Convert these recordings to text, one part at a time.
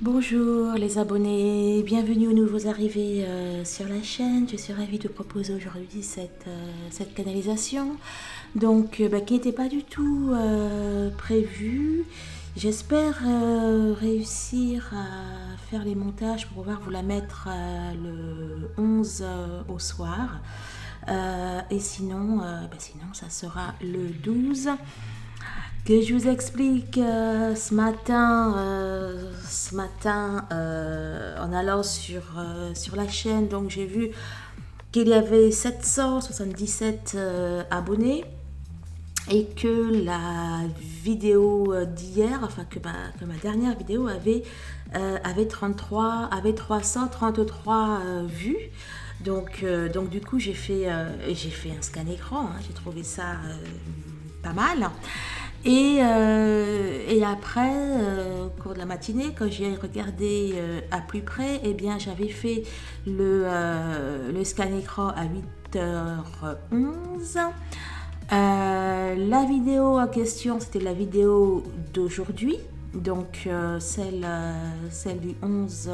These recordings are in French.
Bonjour les abonnés, bienvenue aux nouveaux arrivés sur la chaîne. Je suis ravie de proposer aujourd'hui cette canalisation qui n'était pas du tout prévue. J'espère réussir à faire les montages pour pouvoir vous la mettre le 11 au soir. Et sinon ça sera le 12. Que je vous explique ce matin en allant sur la chaîne, donc j'ai vu qu'il y avait 777 abonnés et que la vidéo d'hier, que ma dernière vidéo avait 333 vues. Donc du coup j'ai fait un scan écran, hein, j'ai trouvé ça pas mal. Et après, au cours de la matinée, quand j'ai regardé à plus près, eh bien, j'avais fait le scan écran à 8h11. La vidéo en question, c'était la vidéo d'aujourd'hui, donc celle du 11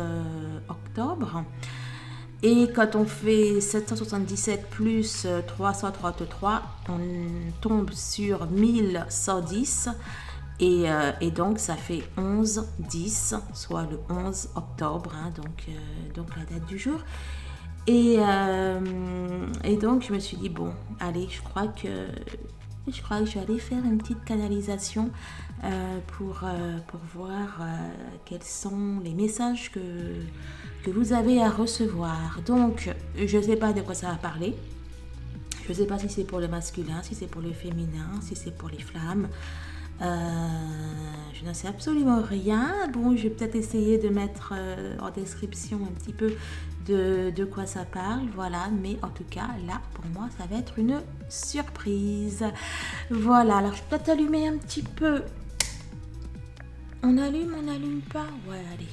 octobre. Et quand on fait 777 plus 333, on tombe sur 1110. Et donc ça fait 11-10, soit le 11 octobre, hein, donc la date du jour. Et donc je me suis dit, bon, allez, je crois que je vais aller faire une petite canalisation pour voir quels sont les messages que vous avez à recevoir. Donc, je ne sais pas de quoi ça va parler. Je ne sais pas si c'est pour le masculin, si c'est pour le féminin, si c'est pour les flammes. Je n'en sais absolument rien. Bon, je vais peut-être essayer de mettre en description un petit peu de quoi ça parle. Voilà, mais en tout cas, là, pour moi, ça va être une surprise. Voilà, alors je vais peut-être allumer un petit peu. On n'allume pas? Ouais, allez.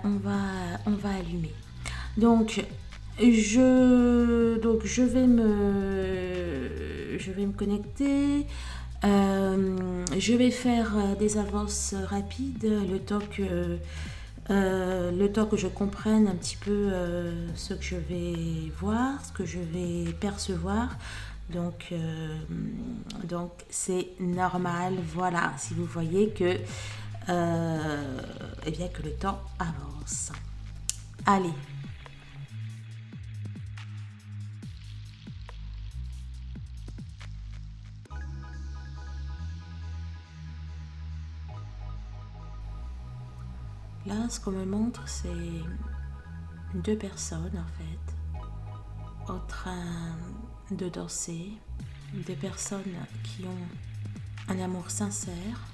On va allumer. Donc je vais me connecter. Je vais faire des avances rapides le temps que je comprenne un petit peu ce que je vais voir, ce que je vais percevoir. Donc c'est normal. Voilà, si vous voyez que que le temps avance. Allez. Là, ce qu'on me montre, c'est deux personnes en fait en train de danser. Deux personnes qui ont un amour sincère,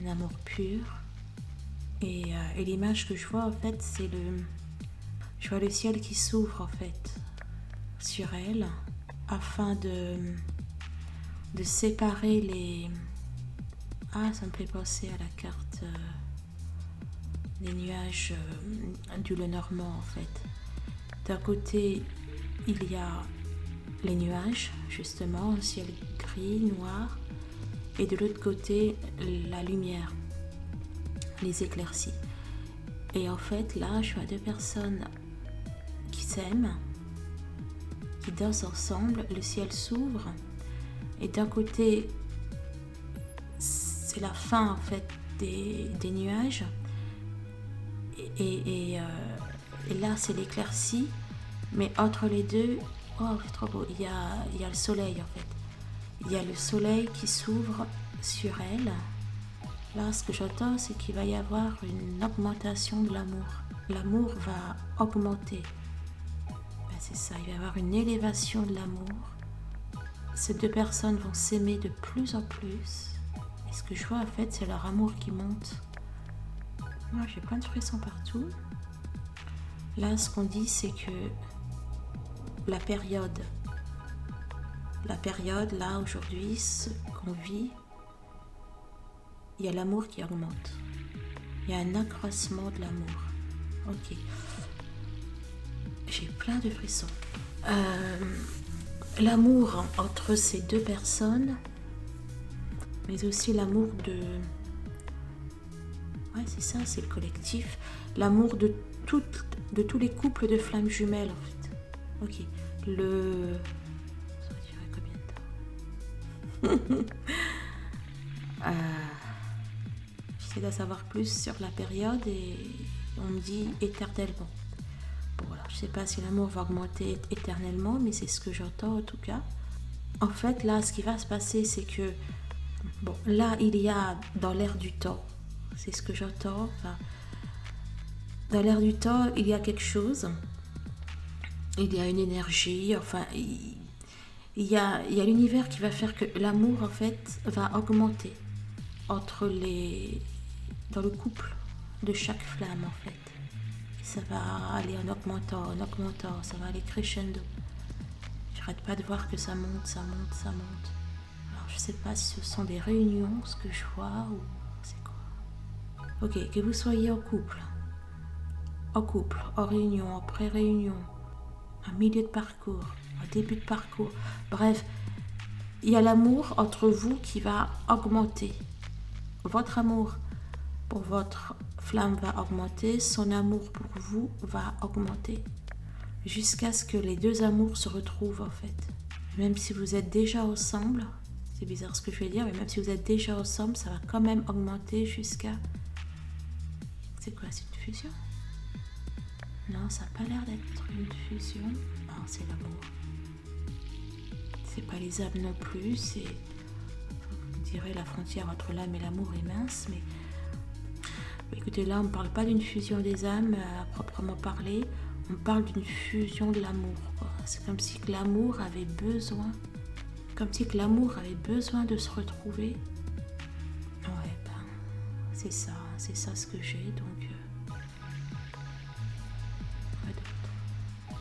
un amour pur. Et l'image que je vois en fait, je vois le ciel qui s'ouvre en fait sur elle afin de séparer les... Ah, ça me fait penser à la carte des nuages du Lenormand en fait. D'un côté, il y a les nuages, justement, un ciel gris, noir, et de l'autre côté, la lumière, les éclaircies. Et en fait, là, je vois deux personnes qui s'aiment, qui dansent ensemble, le ciel s'ouvre, et d'un côté, c'est la fin, en fait, des nuages, et là, c'est l'éclaircie, mais entre les deux, oh, c'est trop beau, il y a le soleil, en fait. Il y a le soleil qui s'ouvre sur elle. Là, ce que j'entends, c'est qu'il va y avoir une augmentation de l'amour. L'amour va augmenter. Ben, c'est ça, il va y avoir une élévation de l'amour. Ces deux personnes vont s'aimer de plus en plus. Et ce que je vois, en fait, c'est leur amour qui monte. Moi, j'ai plein de frissons partout. Là, ce qu'on dit, c'est que la période, là, aujourd'hui, ce qu'on vit, il y a l'amour qui augmente. Il y a un accroissement de l'amour. Ok. J'ai plein de frissons. L'amour entre ces deux personnes, mais aussi l'amour Ouais, c'est ça, c'est le collectif. L'amour de tous les couples de flammes jumelles, en fait. Ok. Ça va durer combien de temps? J'essaie d'en savoir plus sur la période et on me dit éternellement. Bon, voilà, je sais pas si l'amour va augmenter éternellement, mais c'est ce que j'entends en tout cas. En fait, là, ce qui va se passer, c'est que, bon, là, il y a dans l'air du temps, c'est ce que j'entends, enfin, dans l'air du temps, il y a quelque chose, il y a une énergie, enfin, il y a l'univers qui va faire que l'amour, en fait, va augmenter dans le couple de chaque flamme, en fait. Et ça va aller en augmentant, ça va aller crescendo. J'arrête pas de voir que ça monte, ça monte, ça monte. Alors je sais pas si ce sont des réunions, ce que je vois, ou c'est quoi. Ok, que vous soyez en couple, en réunion, en pré-réunion, en milieu de parcours, en début de parcours. Bref, il y a l'amour entre vous qui va augmenter. Votre amour pour votre flamme va augmenter, son amour pour vous va augmenter. Jusqu'à ce que les deux amours se retrouvent en fait. Même si vous êtes déjà ensemble, c'est bizarre ce que je vais dire, mais même si vous êtes déjà ensemble, ça va quand même augmenter jusqu'à... C'est quoi, c'est une fusion? Non, ça n'a pas l'air d'être une fusion. Non, c'est l'amour. C'est pas les âmes non plus, c'est... On dirait la frontière entre l'âme et l'amour est mince, mais... Écoutez, là, on ne parle pas d'une fusion des âmes à proprement parler. On parle d'une fusion de l'amour. C'est comme si l'amour avait besoin, de se retrouver. Ouais, ben, c'est ça ce que j'ai. Donc,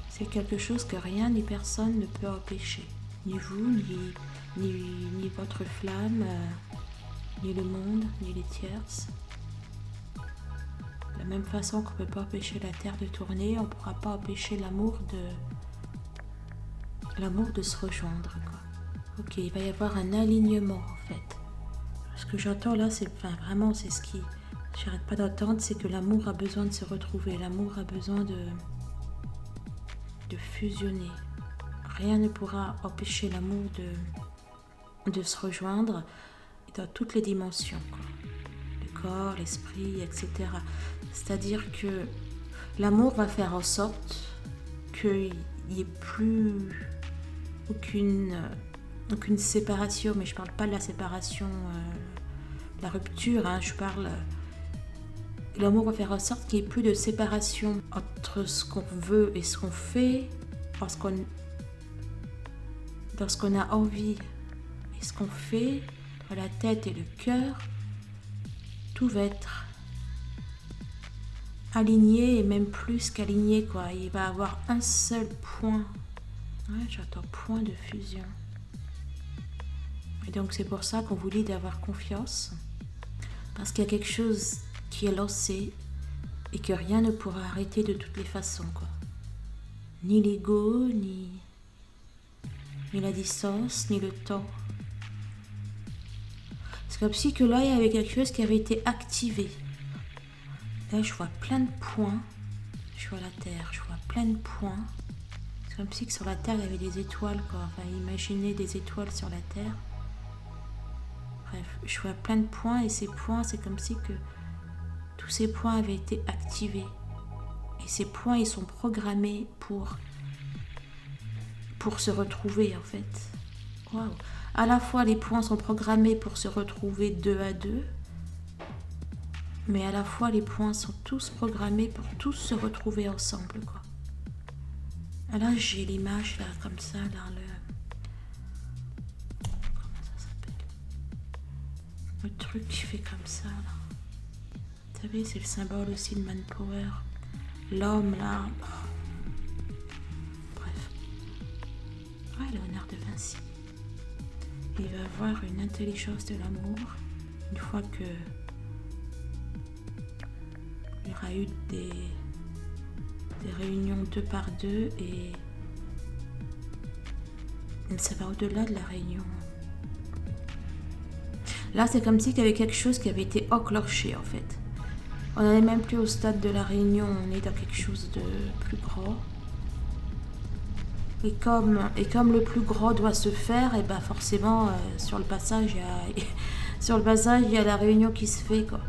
c'est quelque chose que rien ni personne ne peut empêcher. Ni vous, ni votre flamme, ni le monde, ni les tierces. De la même façon qu'on ne peut pas empêcher la Terre de tourner, on ne pourra pas empêcher l'amour de se rejoindre, quoi. Ok, il va y avoir un alignement en fait. Ce que j'entends là, c'est vraiment, c'est ce qui... J'arrête pas d'entendre, c'est que l'amour a besoin de se retrouver, l'amour a besoin de fusionner. Rien ne pourra empêcher l'amour de se rejoindre dans toutes les dimensions, quoi. Le corps, l'esprit, etc. C'est-à-dire que l'amour va faire en sorte qu'il n'y ait plus aucune séparation, mais je ne parle pas de la séparation, la rupture, hein, je parle... L'amour va faire en sorte qu'il n'y ait plus de séparation entre ce qu'on veut et ce qu'on fait, dans ce qu'on a envie et ce qu'on fait, dans la tête et le cœur. Tout va être aligné et même plus qu'aligné, quoi. Il va y avoir un seul point. Ouais, j'entends point de fusion. Et donc c'est pour ça qu'on vous dit d'avoir confiance. Parce qu'il y a quelque chose qui est lancé et que rien ne pourra arrêter de toutes les façons, quoi. Ni l'ego, ni la distance, ni le temps. C'est comme si que là, il y avait quelque chose qui avait été activé. Là, je vois plein de points. Je vois la Terre, je vois plein de points. C'est comme si que sur la Terre, il y avait des étoiles, quoi. Enfin, imaginez des étoiles sur la Terre. Bref, je vois plein de points et ces points, c'est comme si que tous ces points avaient été activés. Et ces points, ils sont programmés pour se retrouver, en fait. Waouh! À la fois, les points sont programmés pour se retrouver 2 à 2, mais à la fois, les points sont tous programmés pour tous se retrouver ensemble, quoi. Et là, j'ai l'image, là, comme ça, là, comment ça s'appelle? Le truc qui fait comme ça, là. Vous savez, c'est le symbole aussi de Manpower. L'homme, là. Oh. Bref. Ouais, Léonard de Vinci. Il va avoir une intelligence de l'amour une fois que il y aura eu des réunions 2 par 2 et ça va au-delà de la réunion. Là, c'est comme si il y avait quelque chose qui avait été enclenché, en fait. On n'en est même plus au stade de la réunion, on est dans quelque chose de plus grand. Et comme le plus gros doit se faire, et ben forcément, sur le passage, sur le passage, il y a la réunion qui se fait, quoi.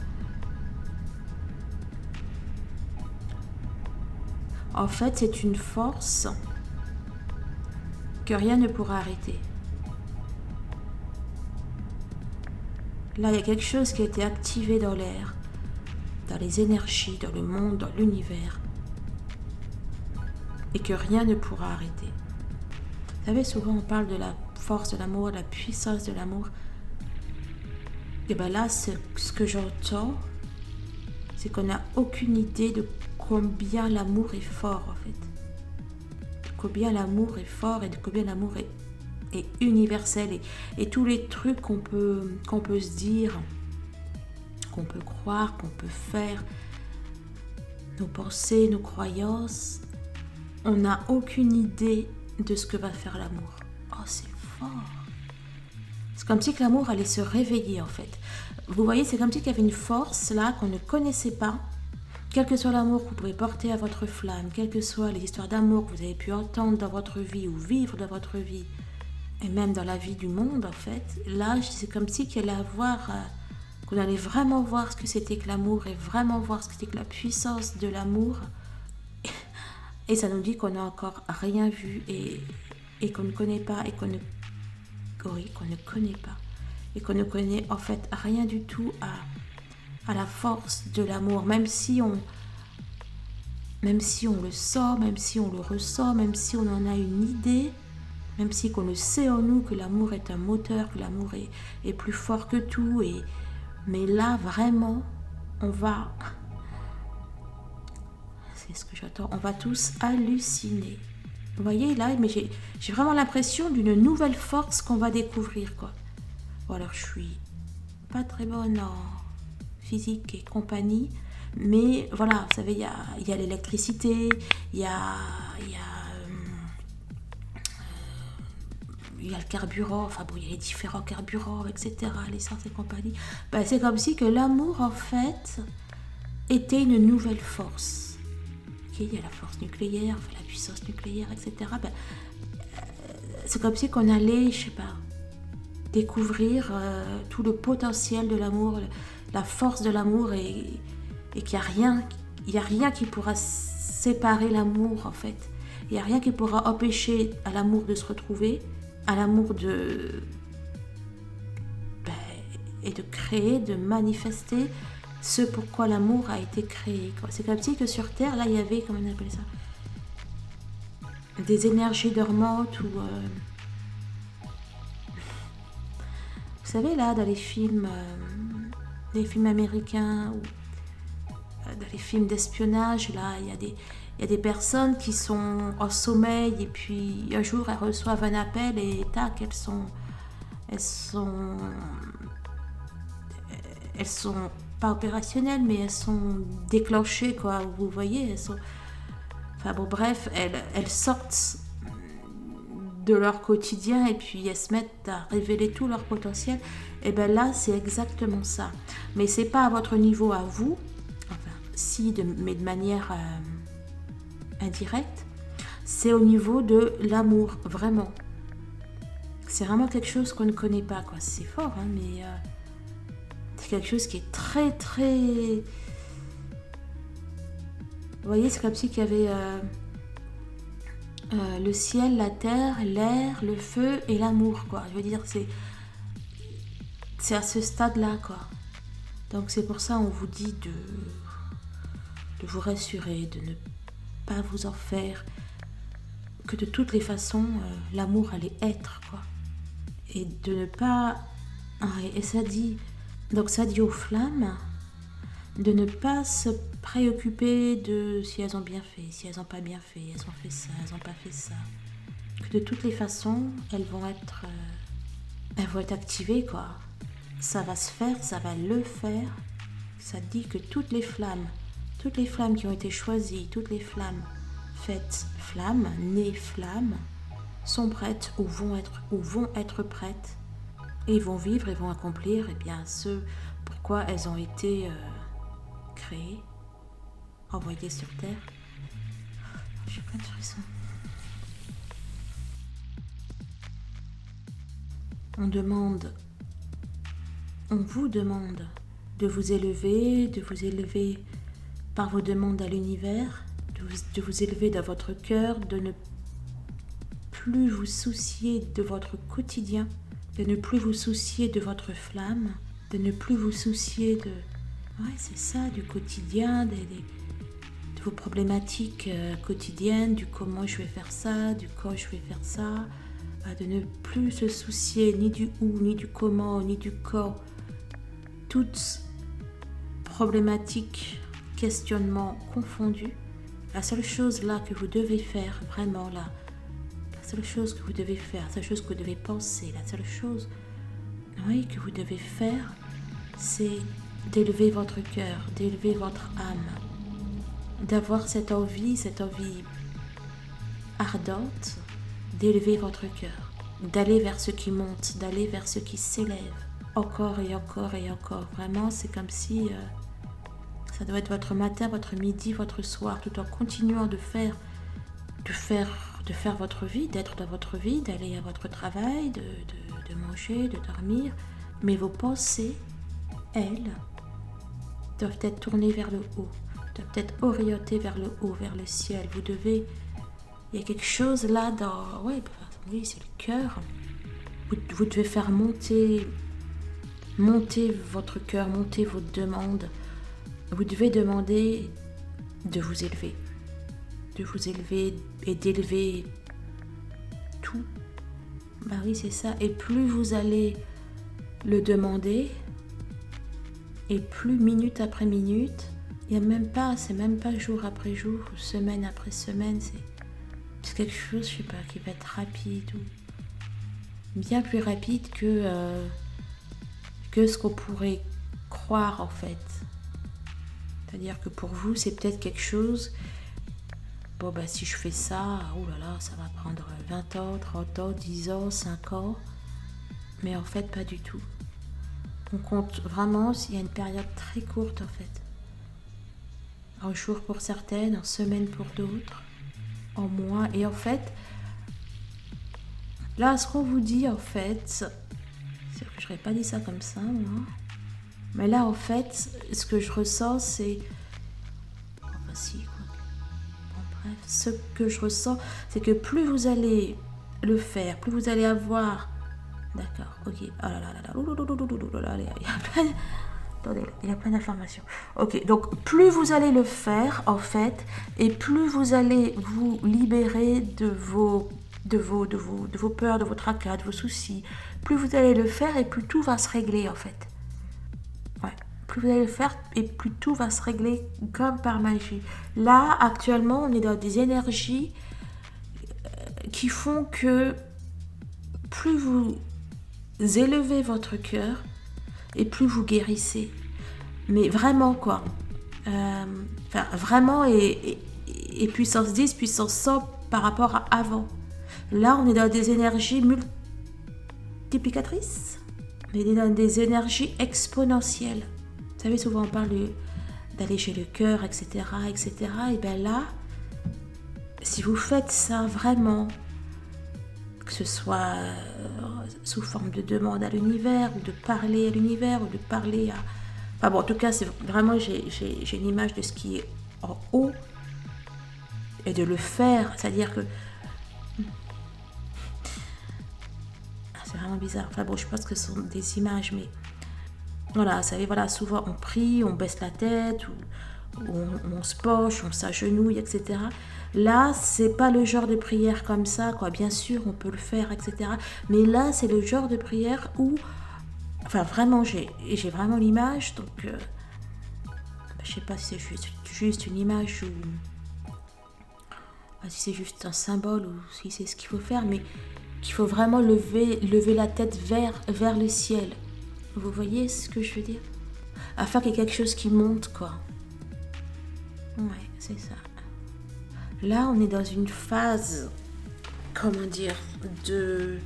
En fait, c'est une force que rien ne pourra arrêter. Là, il y a quelque chose qui a été activé dans l'air, dans les énergies, dans le monde, dans l'univers, et que rien ne pourra arrêter. Vous savez, souvent on parle de la force de l'amour, de la puissance de l'amour. Et bien là, ce que j'entends, c'est qu'on n'a aucune idée de combien l'amour est fort, en fait. De combien l'amour est fort et de combien l'amour est universel. Et tous les trucs qu'on peut se dire, qu'on peut croire, qu'on peut faire, nos pensées, nos croyances, on n'a aucune idée de ce que va faire l'amour. Oh, c'est fort. C'est comme si que l'amour allait se réveiller, en fait. Vous voyez, c'est comme si qu'il y avait une force là qu'on ne connaissait pas. Quel que soit l'amour que vous pouvez porter à votre flamme, quelles que soient les histoires d'amour que vous avez pu entendre dans votre vie ou vivre dans votre vie, et même dans la vie du monde, en fait, là, c'est comme si qu'il allait avoir, qu'on allait vraiment voir ce que c'était que l'amour et vraiment voir ce que c'était que la puissance de l'amour. Et ça nous dit qu'on n'a encore rien vu et qu'on ne connaît pas et qu'on ne connaît pas et qu'on ne connaît en fait rien du tout à la force de l'amour, même si on le sent, même si on le ressent, même si on en a une idée, même si qu'on le sait en nous que l'amour est un moteur, que l'amour est plus fort que tout, mais là vraiment c'est ce que j'attends, on va tous halluciner. Vous voyez là, mais j'ai vraiment l'impression d'une nouvelle force qu'on va découvrir, quoi. Bon, alors je suis pas très bonne en physique et compagnie, mais voilà, vous savez, il y a l'électricité, il y a le carburant, enfin bon, il y a les différents carburants, etc., l'essence et compagnie. Ben, c'est comme si que l'amour, en fait, était une nouvelle force. Okay, il y a la force nucléaire, enfin, la puissance nucléaire, etc. Ben, c'est comme si qu'on allait, je sais pas, découvrir tout le potentiel de l'amour, la force de l'amour, et qu'il n'y a rien qui pourra séparer l'amour, en fait. Il n'y a rien qui pourra empêcher à l'amour de se retrouver, à l'amour et de créer, de manifester ce pourquoi l'amour a été créé, quoi. C'est comme si que sur Terre, là, il y avait, comment on appelle ça, des énergies dormantes ou... Vous savez, là, dans les films américains ou dans les films d'espionnage, là, il y a des personnes qui sont en sommeil et puis un jour, elles reçoivent un appel et tac, elles sont pas opérationnelles, mais elles sont déclenchées, quoi. Vous voyez, elles sont... Enfin bon, bref, elles sortent de leur quotidien et puis elles se mettent à révéler tout leur potentiel. Et bien là, c'est exactement ça. Mais c'est pas à votre niveau à vous, enfin, si, mais de manière indirecte, c'est au niveau de l'amour, vraiment. C'est vraiment quelque chose qu'on ne connaît pas, quoi. C'est fort, hein, mais c'est quelque chose qui est très, très... Vous voyez, c'est comme si qu'il y avait le ciel, la terre, l'air, le feu et l'amour, quoi. Je veux dire, c'est à ce stade-là, quoi. Donc c'est pour ça on vous dit de vous rassurer, de ne pas vous en faire, que de toutes les façons, l'amour allait être, quoi. Et de ne pas... et ça dit aux flammes de ne pas se préoccuper de si elles ont bien fait, si elles n'ont pas bien fait, elles ont fait ça, elles n'ont pas fait ça. Que de toutes les façons, elles vont être activées, quoi. Ça va se faire, ça va le faire. Ça dit que toutes les flammes qui ont été choisies, toutes les flammes faites flammes, nées flammes, sont prêtes ou vont être prêtes, et vont vivre et vont accomplir, eh bien, ce pourquoi elles ont été créé, envoyé sur Terre. J'ai plein de frissons. On vous demande de vous élever par vos demandes à l'univers, de vous élever dans votre cœur, de ne plus vous soucier de votre quotidien, de ne plus vous soucier de votre flamme, de ne plus vous soucier de... Ouais, c'est ça, du quotidien, de vos problématiques quotidiennes, du comment je vais faire ça, du quand je vais faire ça, de ne plus se soucier ni du où, ni du comment, ni du quand. Toutes problématiques, questionnements confondus. La seule chose là que vous devez faire, vraiment là, la seule chose que vous devez faire, la seule chose que vous devez penser, la seule chose, oui, que vous devez faire, c'est d'élever votre cœur, d'élever votre âme, d'avoir cette envie ardente, d'élever votre cœur, d'aller vers ce qui monte, d'aller vers ce qui s'élève, encore et encore et encore. Vraiment, c'est comme si ça doit être votre matin, votre midi, votre soir, tout en continuant de faire votre vie, d'être dans votre vie, d'aller à votre travail, de manger, de dormir. Mais vos pensées, elles, doivent être tournées vers le haut, doivent être orientées vers le haut, vers le ciel. Il y a quelque chose là dans... Oui, c'est le cœur. Vous devez faire monter votre cœur, monter vos demandes. Vous devez demander de vous élever et d'élever tout. Bah oui, c'est ça. Et plus vous allez le demander, et plus minute après minute, c'est même pas jour après jour, semaine après semaine, c'est quelque chose, je sais pas, qui va être rapide ou bien plus rapide que ce qu'on pourrait croire en fait. C'est-à-dire que pour vous, c'est peut-être quelque chose, si je fais ça, oh là là, ça va prendre 20 ans, 30 ans, 10 ans, 5 ans. Mais en fait, pas du tout. On compte vraiment s'il y a une période très courte en fait. En jours pour certaines, en semaines pour d'autres, en mois. Et en fait, là, ce qu'on vous dit en fait, c'est que je n'aurais pas dit ça comme ça, moi. Mais là, en fait, ce que je ressens, c'est... ce que je ressens, c'est que plus vous allez le faire, plus vous allez avoir... D'accord, ok. Oh là là là là, il y a plein d'informations. Ok, donc plus vous allez le faire, en fait, et plus vous allez vous libérer de vos peurs, de vos tracas, de vos soucis, plus vous allez le faire et plus tout va se régler, en fait. Plus vous allez le faire et plus tout va se régler comme par magie. Là, actuellement, on est dans des énergies qui font que plus vous élevez votre cœur et plus vous guérissez. Mais vraiment, quoi. Vraiment, et puissance 10, puissance 100 par rapport à avant. Là, on est dans des énergies multiplicatrices, mais dans des énergies exponentielles. Vous savez, souvent on parle d'alléger le cœur, etc., etc. Et bien là, si vous faites ça vraiment, que ce soit sous forme de demande à l'univers, ou de parler à l'univers, ou de parler à... Enfin bon, en tout cas, c'est vraiment, j'ai une image de ce qui est en haut, et de le faire, c'est-à-dire que... C'est vraiment bizarre. Enfin bon, je pense que ce sont des images, mais... Voilà, vous savez, souvent on prie, on baisse la tête, ou on se penche, on s'agenouille, etc. Là, c'est pas le genre de prière comme ça, quoi. Bien sûr, on peut le faire, etc. Mais là, c'est le genre de prière où, vraiment, j'ai vraiment l'image, donc je sais pas si c'est juste une image ou si c'est juste un symbole ou si c'est ce qu'il faut faire, mais qu'il faut vraiment lever la tête vers le ciel. Vous voyez ce que je veux dire? Afin qu'il y ait quelque chose qui monte, quoi. Ouais, c'est ça. Là, on est dans une phase, comment dire, de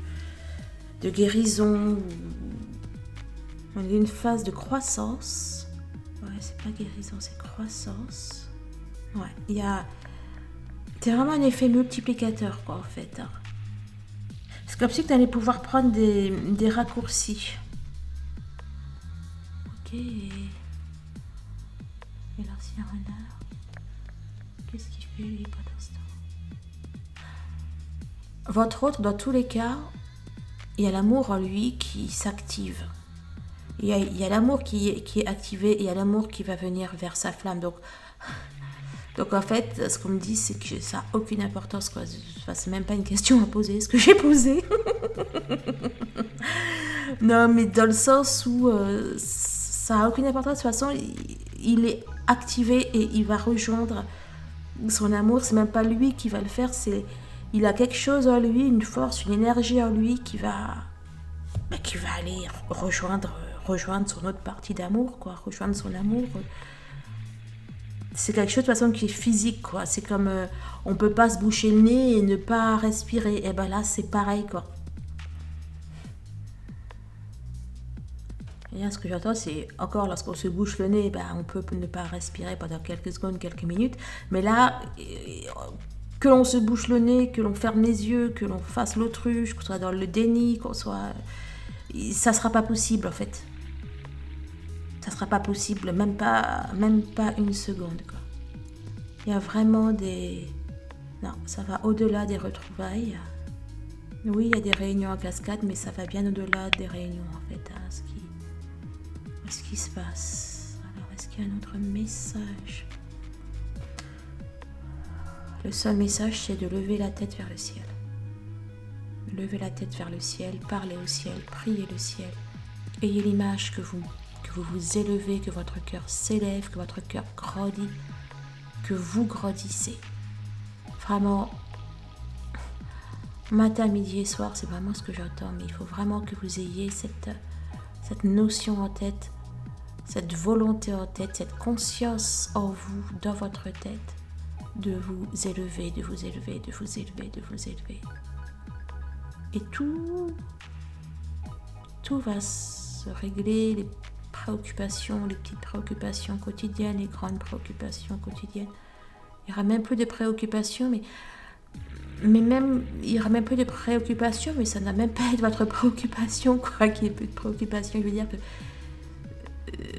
guérison. On est dans une phase de croissance. Ouais. c'est pas guérison, c'est croissance. Ouais, il y a... C'est vraiment un effet multiplicateur, quoi, en fait. Hein. C'est comme si tu allais pouvoir prendre des raccourcis. Ok. Et l'ancien renard. Qu'est-ce qu'il fait, lui, pas d'instant. Votre autre, dans tous les cas, il y a l'amour en lui qui s'active. Il y a l'amour qui est activé et il y a l'amour qui va venir vers sa flamme. Donc en fait, ce qu'on me dit, c'est que ça n'a aucune importance. Quoi. Enfin, c'est même pas une question à poser, ce que j'ai posé. Non, mais dans le sens où ça n'a aucune importance. De toute façon, il est activé et il va rejoindre son amour. C'est même pas lui qui va le faire. Il a quelque chose en lui, une force, une énergie en lui qui va aller rejoindre son autre partie d'amour, quoi. Rejoindre son amour. C'est quelque chose de toute façon qui est physique, quoi. C'est comme on peut pas se boucher le nez et ne pas respirer. Et ben là, c'est pareil, quoi. Et là, ce que j'entends, c'est encore lorsqu'on se bouche le nez, ben, on peut ne pas respirer pendant quelques secondes, quelques minutes. Mais là, que l'on se bouche le nez, que l'on ferme les yeux, que l'on fasse l'autruche, qu'on soit dans le déni, qu'on soit... Ça sera pas possible, en fait. Ça sera pas possible, même pas une seconde, quoi. Il y a vraiment des... Non, ça va au-delà des retrouvailles. Oui, il y a des réunions en cascade, mais ça va bien au-delà des réunions, en fait. Hein, ce qui se passe. Alors, est-ce qu'il y a un autre message? Le seul message, c'est de lever la tête vers le ciel. Levez la tête vers le ciel, parlez au ciel, priez le ciel. Ayez l'image que vous vous élevez, que votre cœur s'élève, que votre cœur grandit, que vous grandissez. Vraiment, matin, midi et soir, c'est vraiment ce que j'entends, mais il faut vraiment que vous ayez cette notion en tête, cette volonté en tête, cette conscience en vous, dans votre tête, de vous élever, de vous élever, de vous élever, de vous élever. Et tout va se régler, les préoccupations, les petites préoccupations quotidiennes, les grandes préoccupations quotidiennes. Il n'y aura même plus de préoccupations, mais même, il y aura même plus de préoccupations, mais ça n'a même pas été votre préoccupation, quoi, qu'il n'y ait plus de préoccupations. Je veux dire que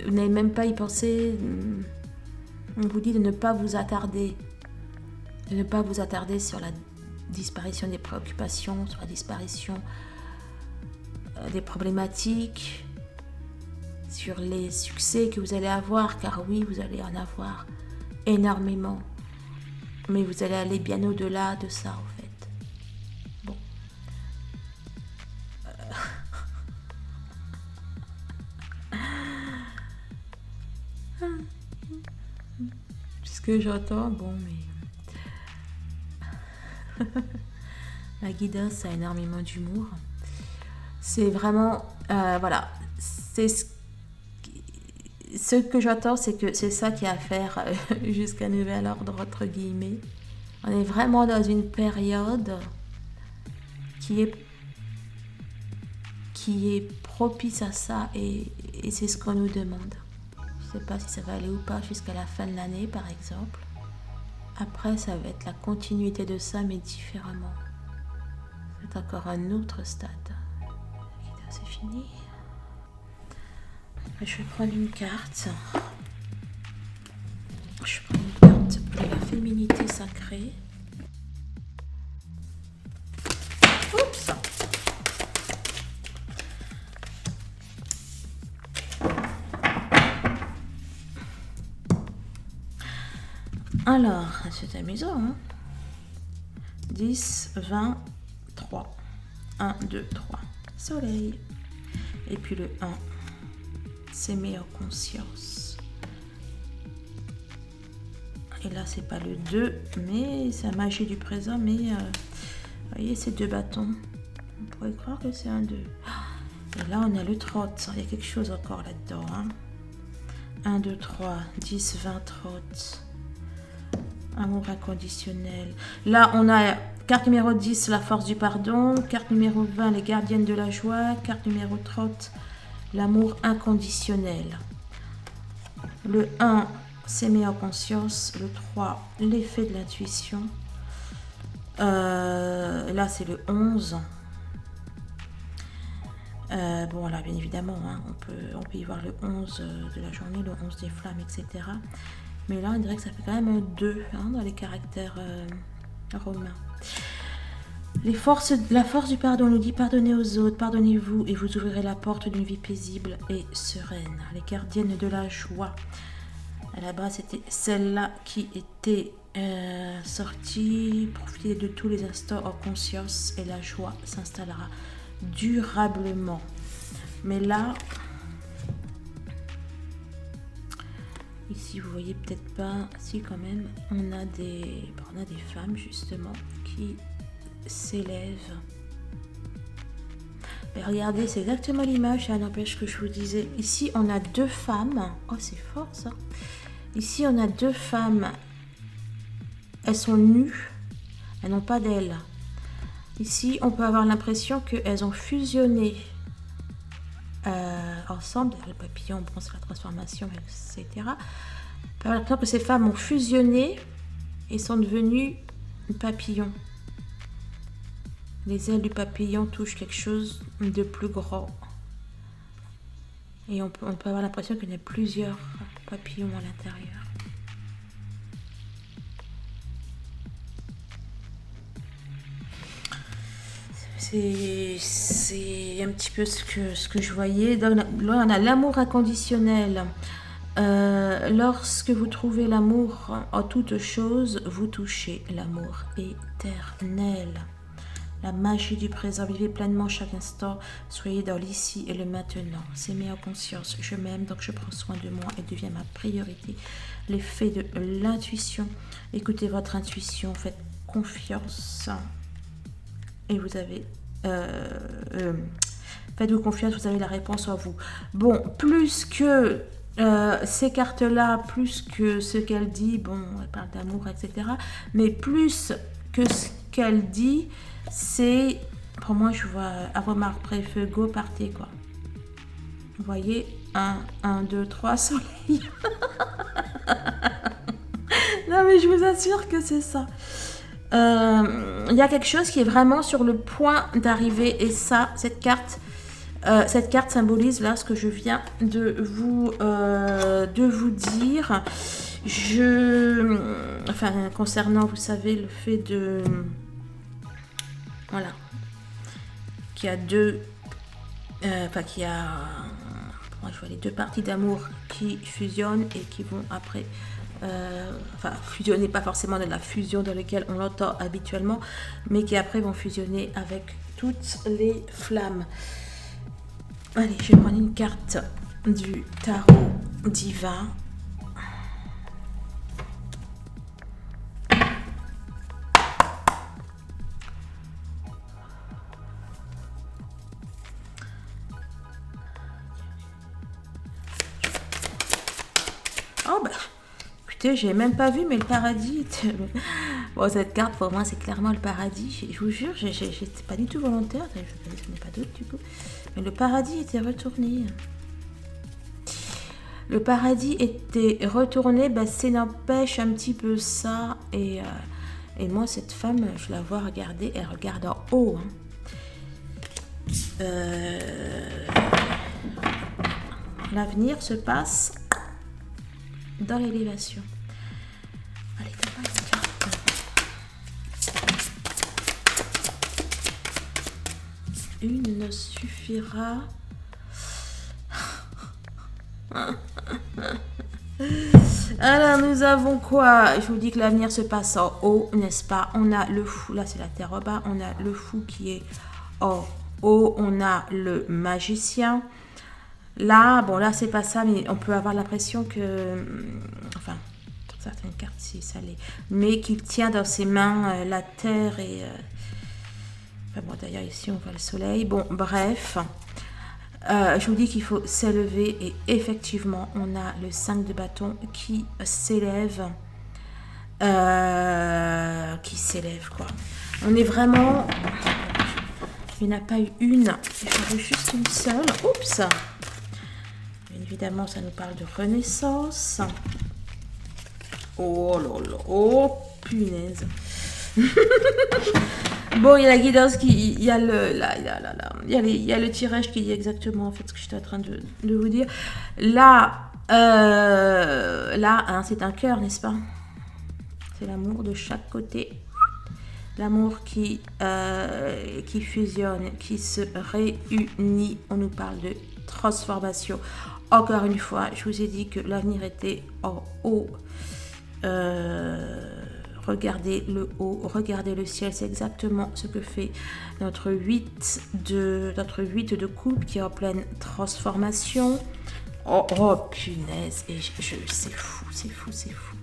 vous n'avez même pas y pensé. On vous dit de ne pas vous attarder. De ne pas vous attarder sur la disparition des préoccupations, sur la disparition des problématiques, sur les succès que vous allez avoir, car oui, vous allez en avoir énormément. Mais vous allez aller bien au-delà de ça, en fait. Bon. Ce que j'entends, bon, mais... La guidance a énormément d'humour. C'est vraiment... voilà. C'est ce que j'entends, c'est que c'est ça qu'il y a à faire jusqu'à nouvel ordre, entre guillemets. On est vraiment dans une période qui est propice à ça et c'est ce qu'on nous demande. Je ne sais pas si ça va aller ou pas jusqu'à la fin de l'année, par exemple. Après, ça va être la continuité de ça, mais différemment. C'est encore un autre stade. C'est fini. Je vais prendre une carte. Je prends une carte pour la féminité sacrée. Oups! Alors, c'est amusant, hein? 10, 20, 3. 1, 2, 3. Soleil. Et puis le 1. S'aimer en conscience. Et là, c'est pas le 2, mais c'est la magie du présent. Mais, vous voyez, ces deux bâtons. On pourrait croire que c'est un 2. Et là, on a le 30. Il y a quelque chose encore là-dedans. Hein? 1, 2, 3, 10, 20, 30. Amour inconditionnel. Là, on a carte numéro 10, la force du pardon. Carte numéro 20, les gardiennes de la joie. Carte numéro 30, l'amour inconditionnel. Le 1, s'aimer en conscience. Le 3, l'effet de l'intuition. Là, c'est le 11. Bon, là, bien évidemment, hein, on peut y voir le 11 de la journée, le 11 des flammes, etc. Mais là, on dirait que ça fait quand même 2 hein, dans les caractères romains. La force du pardon nous dit pardonnez aux autres, pardonnez-vous et vous ouvrirez la porte d'une vie paisible et sereine. Les gardiennes de la joie. À la base, c'était celle-là qui était sortie. Profitez de tous les instants en conscience et la joie s'installera durablement. Mais là, ici, vous voyez peut-être pas, si quand même, on a des femmes justement qui s'élève. Et regardez, c'est exactement l'image, ça n'empêche que je vous disais. Ici, on a 2 femmes. Oh, c'est fort ça. Ici, on a 2 femmes. Elles sont nues. Elles n'ont pas d'ailes. Ici, on peut avoir l'impression qu'elles ont fusionné ensemble. Le papillon, bon, c'est la transformation, etc. On peut avoir l'impression que ces femmes ont fusionné et sont devenues papillons. Les ailes du papillon touchent quelque chose de plus grand. Et on peut avoir l'impression qu'il y a plusieurs papillons à l'intérieur. C'est un petit peu ce que je voyais. Là, on a l'amour inconditionnel. Lorsque vous trouvez l'amour en toute chose, vous touchez l'amour éternel. La magie du présent, vivez pleinement chaque instant, soyez dans l'ici et le maintenant. S'aimer en conscience, je m'aime, donc je prends soin de moi et devient ma priorité. L'effet de l'intuition, écoutez votre intuition, faites confiance et vous avez... faites-vous confiance, vous avez la réponse en vous. Bon, plus que ces cartes-là, plus que ce qu'elle dit, bon, elle parle d'amour, etc. Mais plus que ce qu'elle dit, c'est, pour moi, je vois Aroma après feu, go, partez, quoi. Vous voyez, 1, 2, 3, soleil. Non, mais je vous assure que c'est ça. Il y a quelque chose qui est vraiment sur le point d'arriver, et ça, cette carte symbolise là ce que je viens de vous dire. Enfin, concernant, vous savez, le fait de... Voilà. Qu'il y a deux... qu'il y a... Moi, je vois les 2 parties d'amour qui fusionnent et qui vont après... fusionner, pas forcément de la fusion dans laquelle on l'entend habituellement, mais qui après vont fusionner avec toutes les flammes. Allez, je vais prendre une carte du tarot divin. Oh bah, écoutez, j'ai même pas vu, mais le paradis était... Bon, cette carte, pour moi, c'est clairement le paradis. Je vous jure, j'étais pas du tout volontaire. Je n'ai pas d'autre, du coup. Mais le paradis était retourné. Le paradis était retourné, bah, ça n'empêche un petit peu ça. Et moi, cette femme, je la vois regarder, elle regarde en haut. Hein. L'avenir se passe dans l'élévation. Allez, donne-moi une carte. Une ne suffira. Alors, nous avons quoi? Je vous dis que l'avenir se passe en haut, n'est-ce pas? On a le fou, là c'est la terre en bas. On a le fou qui est en haut. On a le magicien. Là, bon, là, c'est pas ça, mais on peut avoir l'impression que... Enfin, pour certaines cartes, si ça l'est. Mais qu'il tient dans ses mains la terre et... Enfin bon, d'ailleurs, ici, on voit le soleil. Bon, bref. Je vous dis qu'il faut s'élever. Et effectivement, on a le 5 de bâton qui s'élève. Quoi. On est vraiment... Il n'y en a pas eu une. J'en veux juste une seule. Oups! évidemment, ça nous parle de renaissance. Oh là là, oh punaise. Bon, il y a la guidance qui, il y a le tirage qui dit exactement en fait ce que j'étais en train de vous dire. Là, hein, c'est un cœur, n'est-ce pas? C'est l'amour de chaque côté. L'amour qui fusionne, qui se réunit. On nous parle de transformation. Encore une fois, je vous ai dit que l'avenir était en haut. Regardez le haut, regardez le ciel. C'est exactement ce que fait notre 8 de coupe qui est en pleine transformation. Oh punaise, et c'est fou, c'est fou, c'est fou.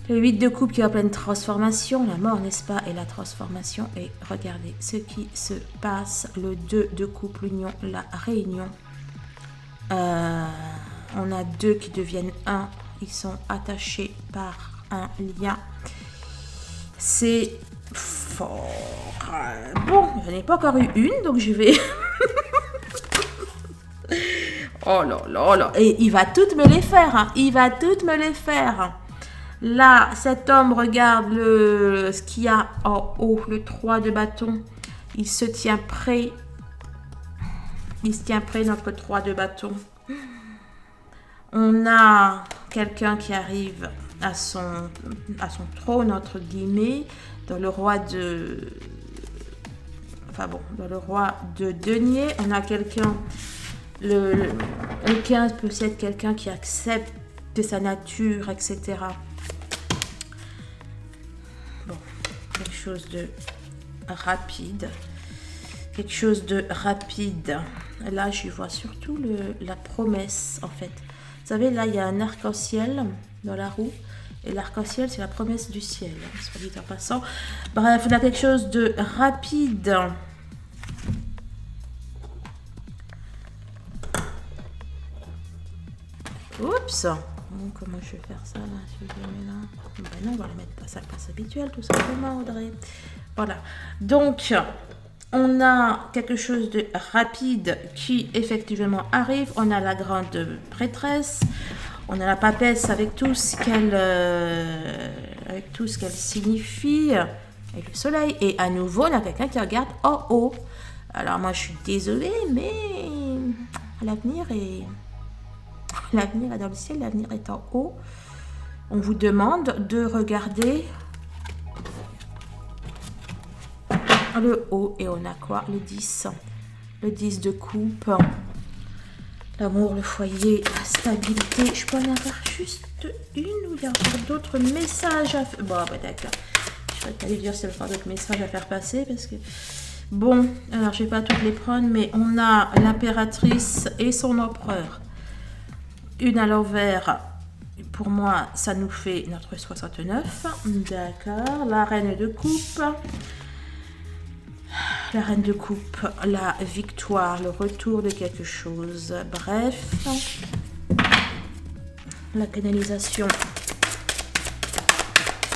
Le 8 de coupe qui est en pleine transformation, la mort, n'est-ce pas, et la transformation. Et regardez ce qui se passe. Le 2 de coupe, l'union, la réunion. On a 2 qui deviennent 1. Ils sont attachés par un lien. C'est fort. Bon, je n'ai pas encore eu une, donc je vais... Oh là là là. Et il va toutes me les faire. Hein. Il va toutes me les faire. Là, cet homme regarde ce qu'il y a en haut, le 3 de bâton. Il se tient prêt. Il se tient prêt, notre 3 de bâton. On a quelqu'un qui arrive à son trône, entre guillemets, dans le roi de... Enfin bon, dans le roi de denier. On a quelqu'un... Le 15 peut être quelqu'un qui accepte de sa nature, etc. Bon, quelque chose de rapide. Quelque chose de rapide. Là, je vois surtout la promesse, en fait. Vous savez, là, il y a un arc-en-ciel dans la roue. Et l'arc-en-ciel, c'est la promesse du ciel, soit dit en passant. Bref, on a quelque chose de rapide. Oups. Comment je vais faire ça, là, si je le mets là? Ben non, on va le mettre à sa place habituelle, tout simplement, Audrey. Voilà. Donc, on a quelque chose de rapide qui, effectivement, arrive. On a la grande prêtresse. On a la papesse avec tout ce qu'elle signifie. Et le soleil. Et à nouveau, on a quelqu'un qui regarde en haut. Alors, moi, je suis désolée, mais l'avenir est dans le ciel, l'avenir est en haut. On vous demande de regarder le haut. Et on a quoi? Le 10. Le 10 de coupe. L'amour, le foyer, la stabilité. Je peux en avoir juste une ou il y a encore d'autres messages à faire? Bon, bah d'accord. Je vais pas lui dire s'il y a encore d'autres messages à faire passer parce que... Bon, alors je vais pas toutes les prendre, mais on a l'impératrice et son empereur. Une à l'envers. Pour moi, ça nous fait notre 69. D'accord. La reine de coupe. La reine de coupe, la victoire, le retour de quelque chose. Bref, la canalisation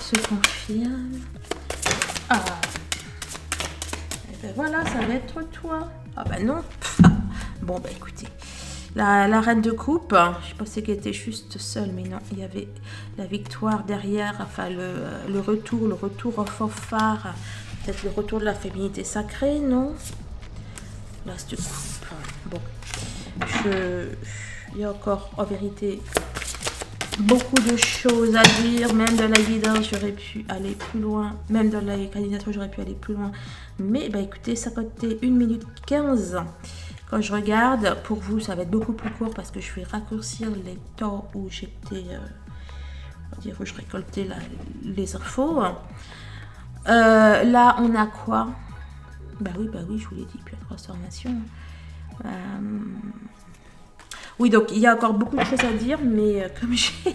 se confirme. Ah, et ben voilà, ça va être toi. Ah ben non. Bon ben écoutez, la reine de coupe, je pensais qu'elle était juste seule, mais non, il y avait la victoire derrière, enfin le retour au fanfare. Peut-être le retour de la féminité sacrée, non? L'as de coupe. Bon. Il y a encore, en vérité, beaucoup de choses à dire. Même dans la guidance, j'aurais pu aller plus loin. Même dans la candidature, j'aurais pu aller plus loin. Mais, bah écoutez, ça coûtait 1 minute 15. Quand je regarde, pour vous, ça va être beaucoup plus court parce que je vais raccourcir les temps où j'étais... on va dire où je récoltais les infos. Là, on a quoi? Bah oui, je vous l'ai dit, puis la transformation. Oui, donc il y a encore beaucoup de choses à dire, mais comme j'ai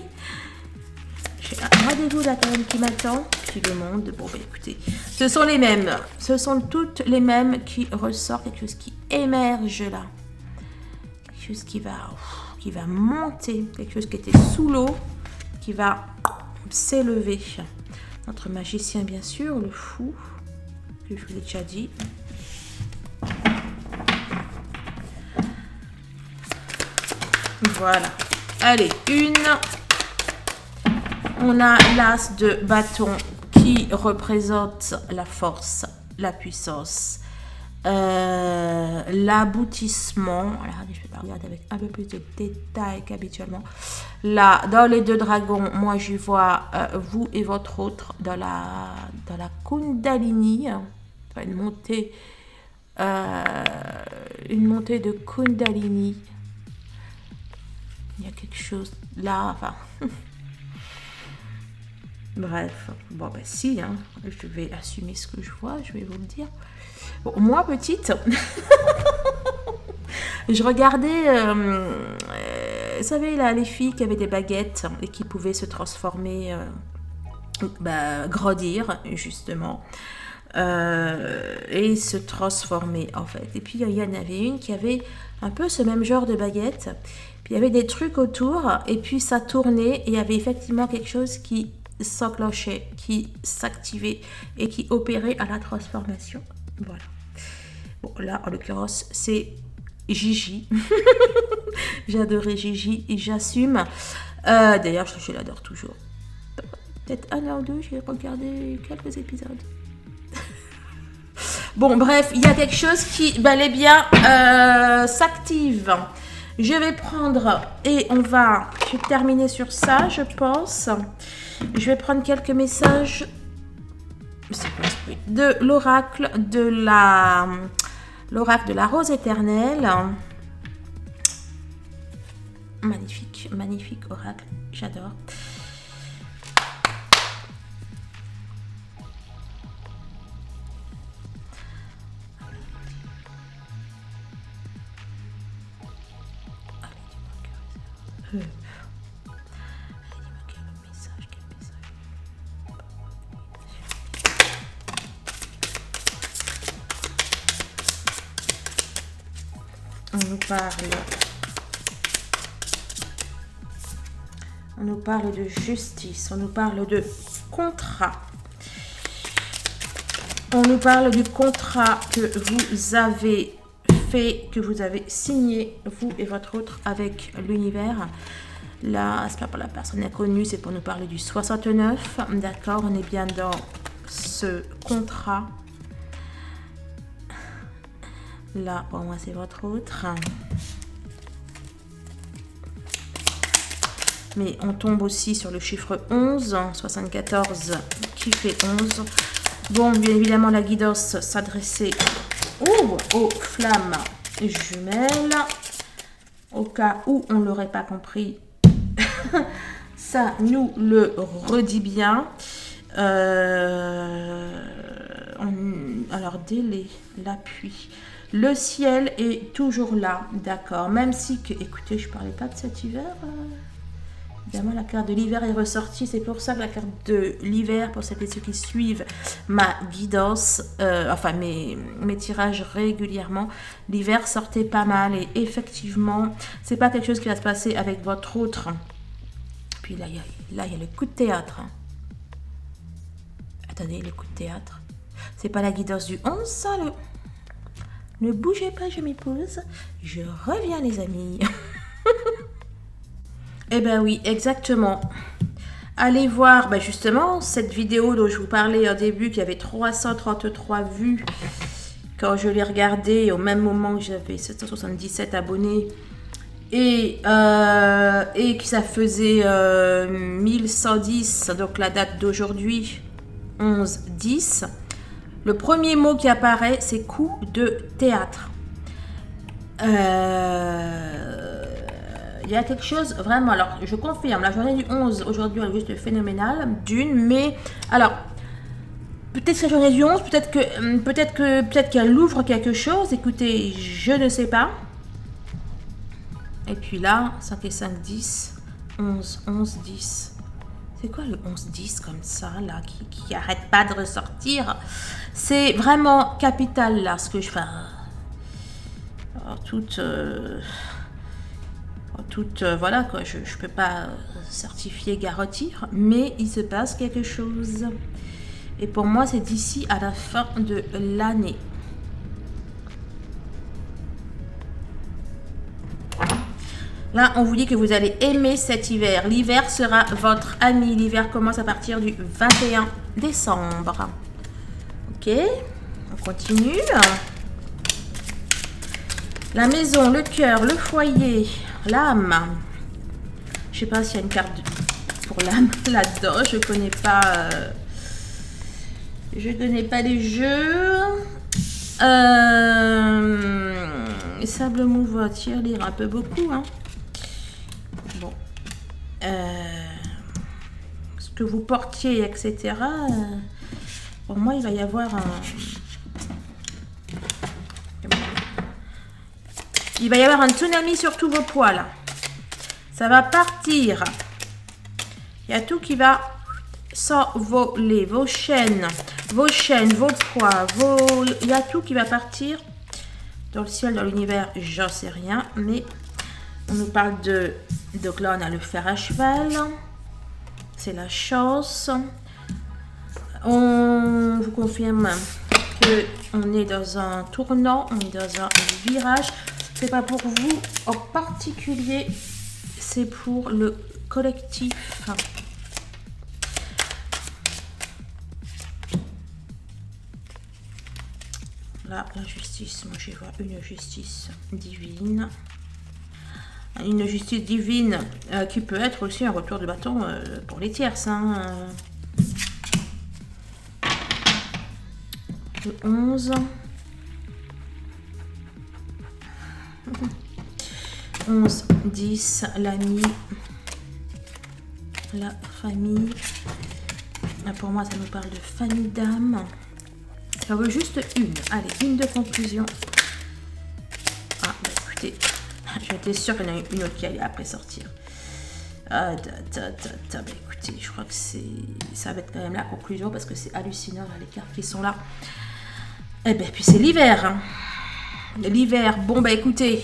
un rendez-vous là quand même qui m'attend, qui demande, bon bah écoutez, ce sont les mêmes. Ce sont toutes les mêmes qui ressortent, quelque chose qui émerge là. Quelque chose qui va monter, quelque chose qui était sous l'eau, qui va s'élever. Notre magicien, bien sûr, le fou, que je vous ai déjà dit. Voilà. Allez, une. On a l'as de bâton qui représente la force, la puissance, l'aboutissement. Je vais regarder avec un peu plus de détails qu'habituellement. Là, dans les deux dragons, moi je vois vous et votre autre dans la Kundalini. Enfin, une montée de Kundalini. Il y a quelque chose là. Enfin. Bref, bon ben si, hein, je vais assumer ce que je vois, je vais vous le dire. Bon, moi petite, je regardais, vous savez là, les filles qui avaient des baguettes et qui pouvaient se transformer, grandir justement, et se transformer en fait. Et puis il y en avait une qui avait un peu ce même genre de baguette, puis il y avait des trucs autour, et puis ça tournait, et il y avait effectivement quelque chose qui s'enclenchait, qui s'activait et qui opérait à la transformation. Voilà. Bon, là, en l'occurrence, c'est Gigi. J'adorais Gigi et j'assume. D'ailleurs, je l'adore toujours. Peut-être un an ou deux, j'ai regardé quelques épisodes. Bon, bref, il y a quelque chose qui, bel et bien, s'active. Je vais prendre et je vais terminer sur ça, je pense. Je vais prendre quelques messages de l'oracle de la rose éternelle. Magnifique, magnifique oracle, j'adore. On nous parle de justice, on nous parle de contrat. On nous parle du contrat que vous avez fait, que vous avez signé, vous et votre autre, avec l'univers. Là, c'est pas pour la personne inconnue, c'est pour nous parler du 69. D'accord, on est bien dans ce contrat. Là, pour moi, c'est votre autre. Mais on tombe aussi sur le chiffre 11, 74 qui fait 11. Bon, bien évidemment, la guidance s'adressait aux flammes jumelles. Au cas où on ne l'aurait pas compris, ça nous le redit bien. Alors, délai, l'appui. Le ciel est toujours là, d'accord. Même si, écoutez, je ne parlais pas de cet hiver. Évidemment, la carte de l'hiver est ressortie. C'est pour ça que la carte de l'hiver, pour celles et ceux qui suivent ma guidance, mes tirages régulièrement, l'hiver sortait pas mal. Et effectivement, c'est pas quelque chose qui va se passer avec votre autre. Puis là, il y a le coup de théâtre. Attendez, le coup de théâtre. C'est pas la guidance du 11, ça, Ne bougez pas, je m'épouse. Je reviens, les amis. Eh bien oui, exactement. Allez voir justement cette vidéo dont je vous parlais au début, qui avait 333 vues quand je l'ai regardée, au même moment que j'avais 777 abonnés. Et que ça faisait 1110, donc la date d'aujourd'hui, 11-10. Le premier mot qui apparaît, c'est coup de théâtre. Il y a quelque chose vraiment, alors je confirme, la journée du 11 aujourd'hui elle est juste phénoménale, mais alors peut-être que la journée du 11, peut-être qu'elle ouvre quelque chose, écoutez, je ne sais pas. Et puis là, 5 et 5, 10, 11, 11, 10. C'est quoi le 11, 10 comme ça, là, qui arrête pas de ressortir? C'est vraiment capital, là, ce que je fais. Alors, voilà, quoi, je ne peux pas certifier, garantir, mais il se passe quelque chose. Et pour moi, c'est d'ici à la fin de l'année. Là, on vous dit que vous allez aimer cet hiver. L'hiver sera votre ami. L'hiver commence à partir du 21 décembre. Ok, on continue. La maison, le cœur, le foyer, l'âme. Je sais pas s'il y a une carte pour l'âme là-dedans. Je connais pas. Je connais pas les jeux. Sable mouvant, lire un peu beaucoup. Hein. Bon. Ce que vous portiez, etc. Pour moi, il va y avoir un. Il va y avoir un tsunami sur tous vos poids là. Ça va partir. Il y a tout qui va s'envoler. Vos chaînes, vos poids, il y a tout qui va partir dans le ciel, dans l'univers. J'en sais rien, mais on nous parle de. Donc là, on a le fer à cheval. C'est la chance. On vous confirme que on est dans un tournant, on est dans un virage. C'est pas pour vous en particulier, c'est pour le collectif. Là, la justice, moi je vois une justice divine. Une justice divine qui peut être aussi un retour de bâton pour les tierces. Hein. Le 11. 11, 10, l'ami, la famille. Là, pour moi, ça nous parle de famille d'âme. J'en veux juste une. Allez, une de conclusion. Ah, bah écoutez, j'étais sûre qu'il y en a une autre qui allait après sortir. Bah écoutez, je crois que ça va être quand même la conclusion parce que c'est hallucinant, là, les cartes qui sont là. Et bien, puis c'est l'hiver. Hein. L'hiver, bon, bah écoutez.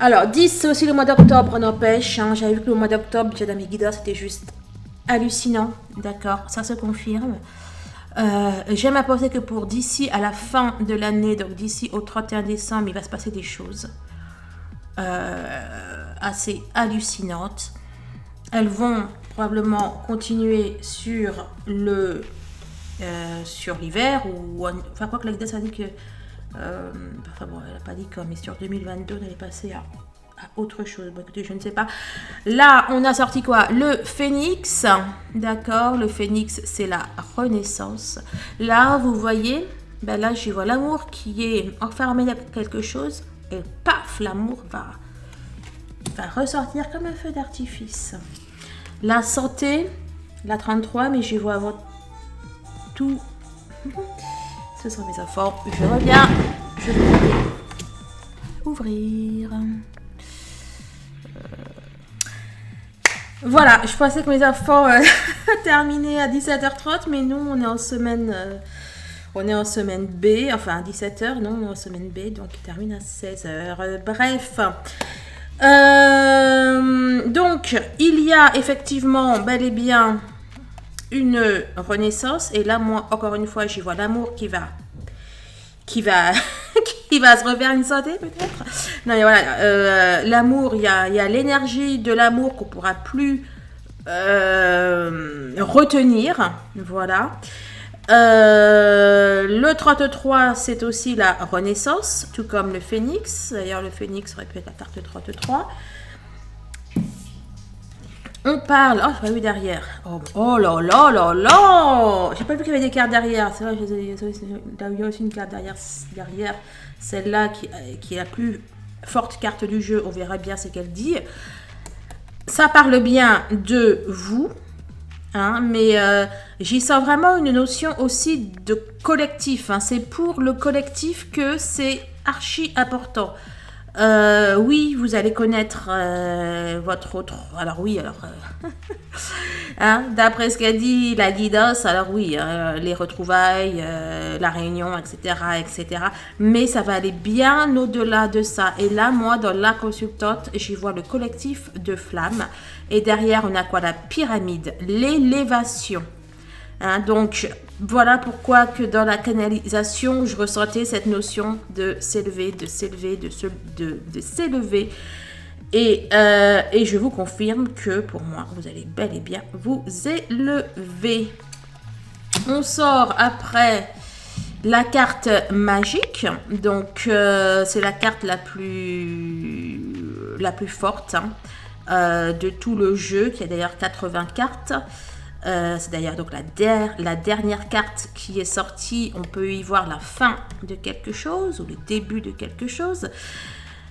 Alors, 10, c'est aussi le mois d'octobre, n'empêche. Hein. J'avais vu que le mois d'octobre, déjà dans mes guidages, c'était juste hallucinant. D'accord, ça se confirme. J'aime apporter que pour d'ici à la fin de l'année, donc d'ici au 31 décembre, il va se passer des choses assez hallucinantes. Elles vont probablement continuer sur l'hiver ou enfin quoi que la guidage a dit que enfin bon, elle n'a pas dit quoi, mais sur 2022 on allait passer à autre chose. Bon, écoutez, je ne sais pas. Là, on a sorti quoi? Le phénix. D'accord, le phénix, c'est la renaissance. Là, vous voyez, ben là, j'y vois l'amour qui est enfermé dans quelque chose. Et paf, l'amour va ressortir comme un feu d'artifice. La santé, la 33, mais j'y vois tout. Ce sont mes enfants. Je reviens. Je vais ouvrir. Voilà, je pensais que mes enfants terminaient à 17h30, mais nous, on est en semaine B, enfin à 17h, non, on est en semaine B, donc il termine à 16h. Bref. Donc, il y a effectivement bel et bien une renaissance, et là, moi, encore une fois, j'y vois l'amour qui va qui va se refaire une santé peut-être. Non, mais voilà, l'amour, il y a l'énergie de l'amour qu'on pourra plus retenir. Voilà. Le 33, c'est aussi la renaissance, tout comme le phénix. D'ailleurs, le phénix aurait pu être la carte 33. On parle... Oh, j'ai pas vu derrière. Oh là là là là. J'ai pas vu qu'il y avait des cartes derrière. C'est vrai, il y a aussi une carte derrière. Celle-là qui est la plus forte carte du jeu. On verra bien ce qu'elle dit. Ça parle bien de vous. Hein, mais j'y sens vraiment une notion aussi de collectif. Hein. C'est pour le collectif que c'est archi important. Oui, vous allez connaître votre autre... Alors oui, hein, d'après ce qu'a dit la guidance, alors oui, les retrouvailles, la réunion, etc., etc. Mais ça va aller bien au-delà de ça. Et là, moi, dans la consultante, j'y vois le collectif de flammes. Et derrière, on a quoi? La pyramide, l'élévation. Hein, donc, voilà pourquoi que dans la canalisation, je ressentais cette notion de s'élever, de s'élever, de s'élever. Et je vous confirme que pour moi, vous allez bel et bien vous élever. On sort après la carte magique. Donc, c'est la carte la plus forte de tout le jeu, qui a d'ailleurs 80 cartes. C'est d'ailleurs donc la dernière carte qui est sortie. On peut y voir la fin de quelque chose ou le début de quelque chose.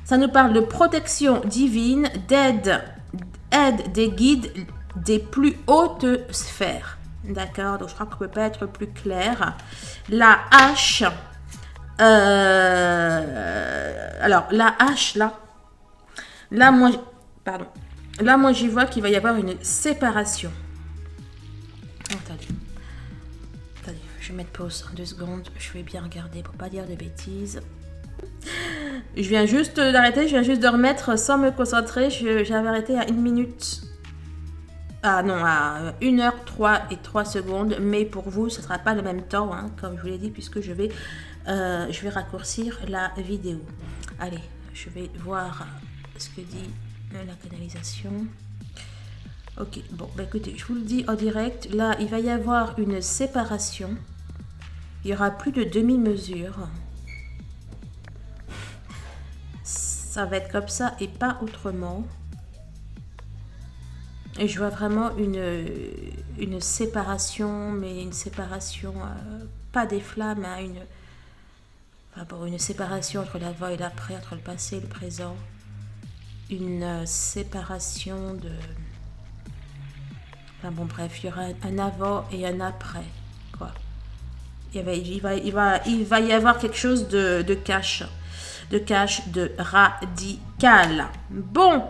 Ça nous parle de protection divine, d'aide des guides des plus hautes sphères. D'accord, donc je crois qu'on ne peut pas être plus clair. La hache. Alors, la hache, là, moi, pardon. Là, moi, j'y vois qu'il va y avoir une séparation. Attendez, je vais mettre pause 2 secondes. Je vais bien regarder pour pas dire de bêtises. Je viens juste d'arrêter, je viens juste de remettre sans me concentrer. J'avais arrêté à 1 minute. Ah non, à 1h03 et 3 secondes. Mais pour vous, ce ne sera pas le même temps, hein, comme je vous l'ai dit, puisque je vais raccourcir la vidéo. Allez, je vais voir ce que dit la canalisation. Ok, bon, bah écoutez, je vous le dis en direct. Là, il va y avoir une séparation. Il y aura plus de demi-mesure. Ça va être comme ça et pas autrement. Et je vois vraiment une séparation, mais une séparation, pas des flammes, hein, une séparation entre l'avant et l'après, entre le passé et le présent. Une séparation de... Enfin bon, bref, il y aura un avant et un après, quoi. Il va y avoir quelque chose de cash, de radical. Bon,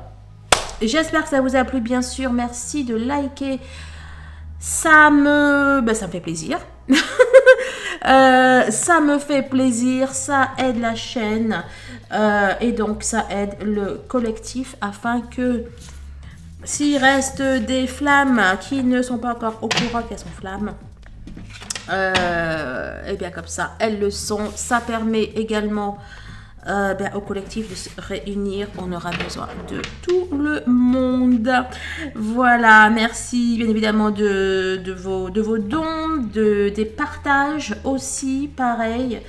j'espère que ça vous a plu, bien sûr. Merci de liker. Ça me fait plaisir. Ça me fait plaisir, ça aide la chaîne et donc ça aide le collectif afin que s'il reste des flammes qui ne sont pas encore au courant qu'elles sont flammes, et bien comme ça elles le sont. Ça permet également au collectif de se réunir. On aura besoin de tout le monde. Voilà, merci bien évidemment de vos dons, des partages aussi, pareil.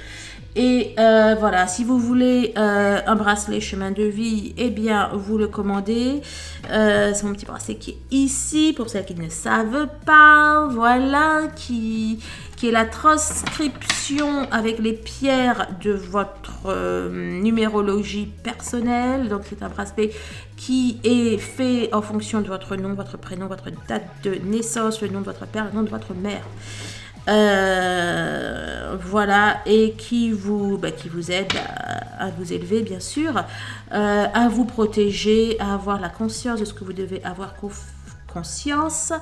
Et voilà, si vous voulez un bracelet chemin de vie, eh bien vous le commandez. C'est mon petit bracelet qui est ici pour celles qui ne savent pas. Voilà, qui est la transcription avec les pierres de votre numérologie personnelle. Donc c'est un bracelet qui est fait en fonction de votre nom, votre prénom, votre date de naissance, le nom de votre père, le nom de votre mère. Voilà, et qui vous aide à vous élever, bien sûr, à vous protéger, à avoir la conscience de ce que vous devez avoir conscience.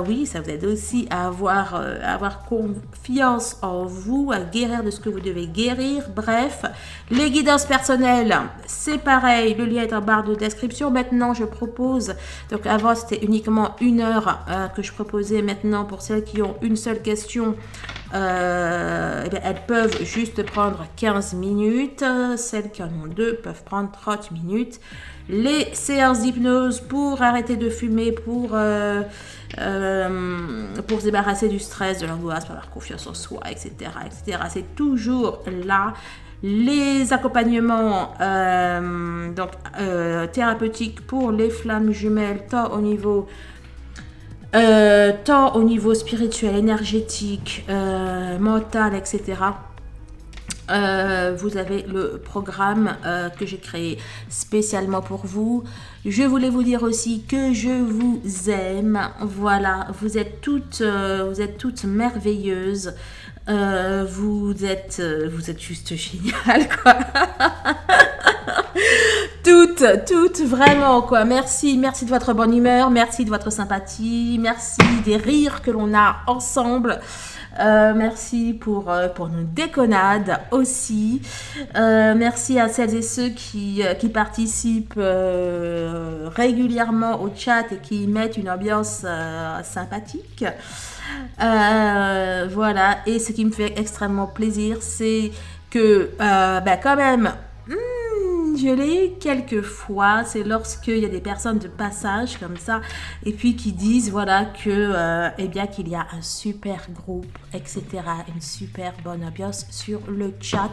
Oui, ça vous aide aussi à avoir confiance en vous, à guérir de ce que vous devez guérir. Bref, les guidances personnelles, c'est pareil, le lien est en barre de description. Maintenant, je propose, donc avant c'était uniquement 1 heure que je proposais. Maintenant, pour celles qui ont une seule question, eh bien, elles peuvent juste prendre 15 minutes. Celles qui en ont 2 peuvent prendre 30 minutes. Les séances d'hypnose pour arrêter de fumer, pour se débarrasser du stress, de l'angoisse, pour avoir confiance en soi, etc. etc. C'est toujours là. Les accompagnements thérapeutiques pour les flammes jumelles, tant au niveau spirituel, énergétique, mental, etc. Vous avez le programme que j'ai créé spécialement pour vous. Je voulais vous dire aussi que je vous aime. Voilà, vous êtes toutes merveilleuses. Vous êtes juste géniales, quoi. toutes, vraiment, quoi. Merci de votre bonne humeur, merci de votre sympathie, merci des rires que l'on a ensemble. Merci pour nos déconnades aussi. Merci à celles et ceux qui participent régulièrement au chat et qui mettent une ambiance sympathique. Voilà, et ce qui me fait extrêmement plaisir, c'est que quand même, je l'ai eu quelques fois, c'est lorsqu'il y a des personnes de passage comme ça, et puis qui disent voilà que eh bien qu'il y a un super groupe, etc., une super bonne ambiance sur le chat.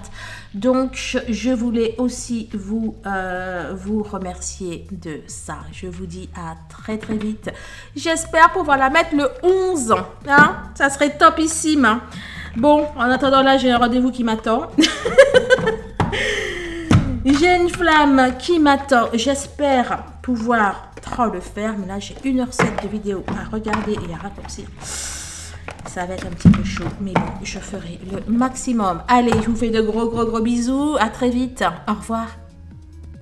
Donc je voulais aussi vous remercier de ça. Je vous dis à très très vite. J'espère pouvoir la mettre le 11, hein, ça serait topissime. Hein. Bon, en attendant là, j'ai un rendez-vous qui m'attend. J'ai une flamme qui m'attend. J'espère pouvoir le faire. Mais là, j'ai 1h07 de vidéo à regarder et à raccourcir. Ça va être un petit peu chaud. Mais bon, je ferai le maximum. Allez, je vous fais de gros bisous. À très vite. Au revoir.